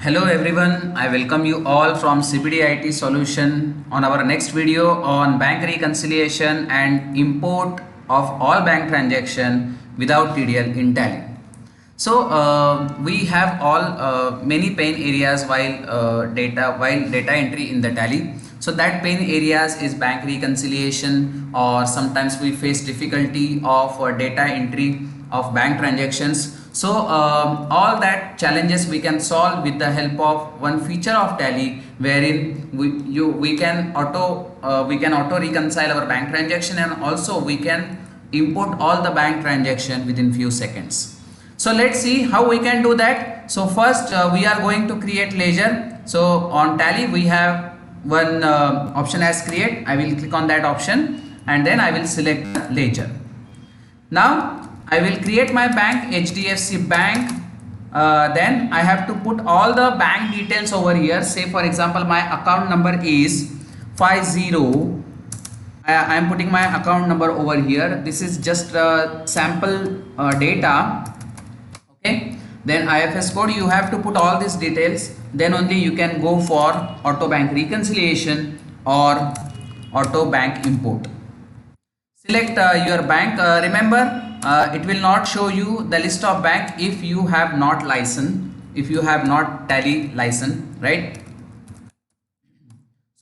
Hello everyone, I welcome you all from CBD IT Solution on our next video on bank reconciliation and import of all bank transaction without TDL in Tally. So we have all many pain areas while data entry in the Tally. So that pain areas is bank reconciliation, or sometimes we face difficulty of data entry of bank transactions. So all that challenges we can solve with the help of one feature of Tally, wherein we can auto reconcile our bank transaction, and also we can import all the bank transaction within few seconds. So let's see how we can do that. So first we are going to create ledger. So on Tally we have one option as create. I will click on that option and then I will select ledger. Now I will create my bank, HDFC Bank. Then I have to put all the bank details over here. Say for example my account number is 50. I am putting my account number over here. This is just sample data. Okay, then IFS code, you have to put all these details, then only you can go for auto bank reconciliation or auto bank import. Select your bank. Remember, it will not show you the list of bank if you have not license, if you have not Tally license, right?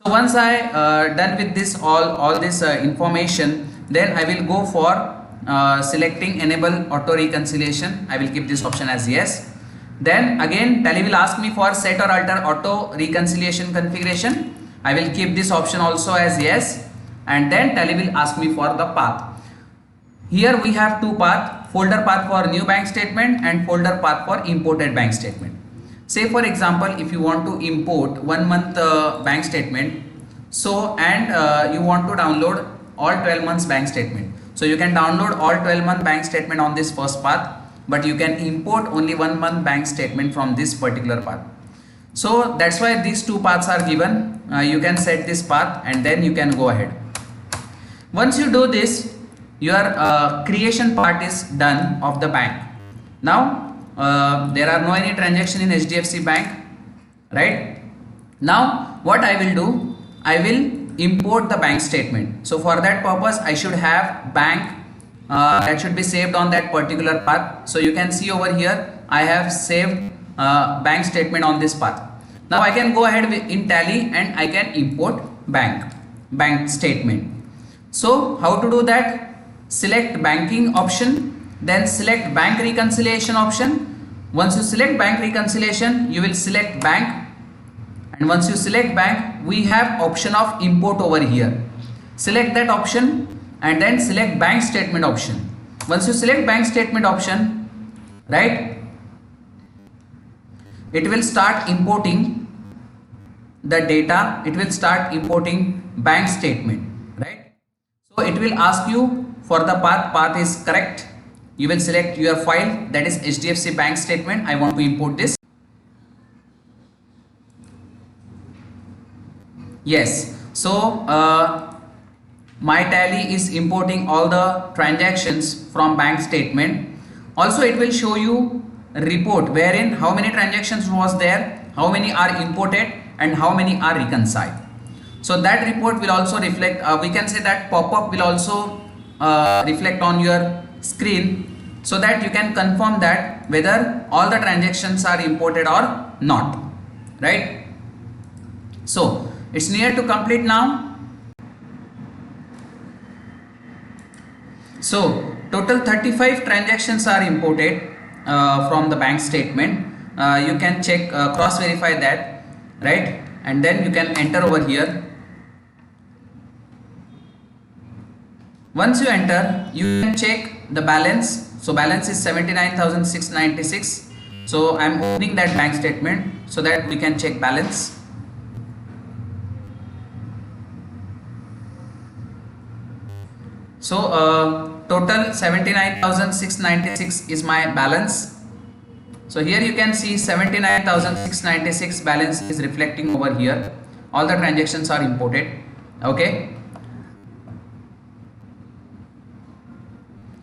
So once I done with this all this information, then I will go for selecting enable auto reconciliation. I will keep this option as yes. Then again Tally will ask me for set or alter auto reconciliation configuration. I will keep this option also as yes, and then Tally will ask me for the path. Here we have two paths: folder path for new bank statement and folder path for imported bank statement. Say for example, if you want to import 1 month bank statement, so and you want to download all 12 months bank statement. So you can download all 12-month bank statement on this first path, but you can import only 1 month bank statement from this particular path. So that's why these two paths are given. You can set this path and then you can go ahead. Once you do this, your creation part is done of the bank. Now there are no any transaction in HDFC Bank, right? Now what I will do, I will import the bank statement. So for that purpose I should have bank that should be saved on that particular path. So you can see over here I have saved bank statement on this path. Now I can go ahead in Tally and I can import bank statement. So how to do that? Select banking option, then select bank reconciliation option. Once you select bank reconciliation, you will select bank, and once you select bank, we have option of import over here. Select that option and then select bank statement option. Once you select bank statement option, right, it will start importing the data. It will start importing bank statement, right? So it will ask you for the path is correct. You will select your file, that is HDFC Bank statement. I want to import this. Yes, so my Tally is importing all the transactions from bank statement. Also it will show you a report wherein how many transactions was there, how many are imported and how many are reconciled. So that report will also reflect, we can say that pop-up will also reflect on your screen, so that you can confirm that whether all the transactions are imported or not, right? So it's near to complete now. So total 35 transactions are imported from the bank statement. You can check, cross verify that, right? And then you can enter over here. Once you enter, you can check the balance. So balance is 79,696. So I am opening that bank statement so that we can check balance. So total 79,696 is my balance. So here you can see 79,696 balance is reflecting over here. All the transactions are imported. Okay.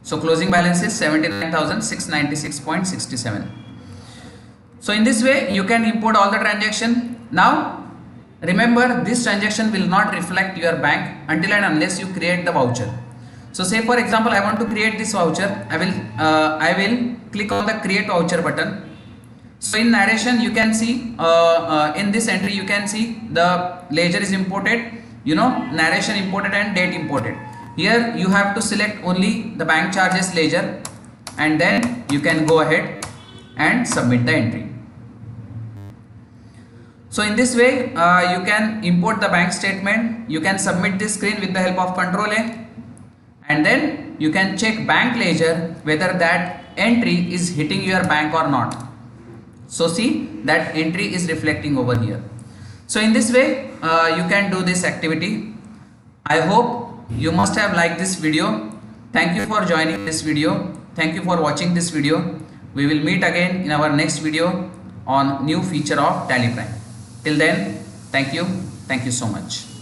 So closing balance is 79,696.67. So in this way you can import all the transaction. Now remember, this transaction will not reflect your bank until and unless you create the voucher. So say for example I want to create this voucher. I will click on the create voucher button. So in narration you can see in this entry you can see the ledger is imported, narration imported and date imported. Here you have to select only the bank charges ledger and then you can go ahead and submit the entry. So in this way you can import the bank statement, you can submit this screen with the help of Ctrl A, and then you can check bank ledger whether that entry is hitting your bank or not. So see that entry is reflecting over here. So in this way you can do this activity. I hope you must have liked this video. Thank you for joining this video. Thank you for watching this video. We will meet again in our next video on new feature of Tally Prime. Till then, thank you so much.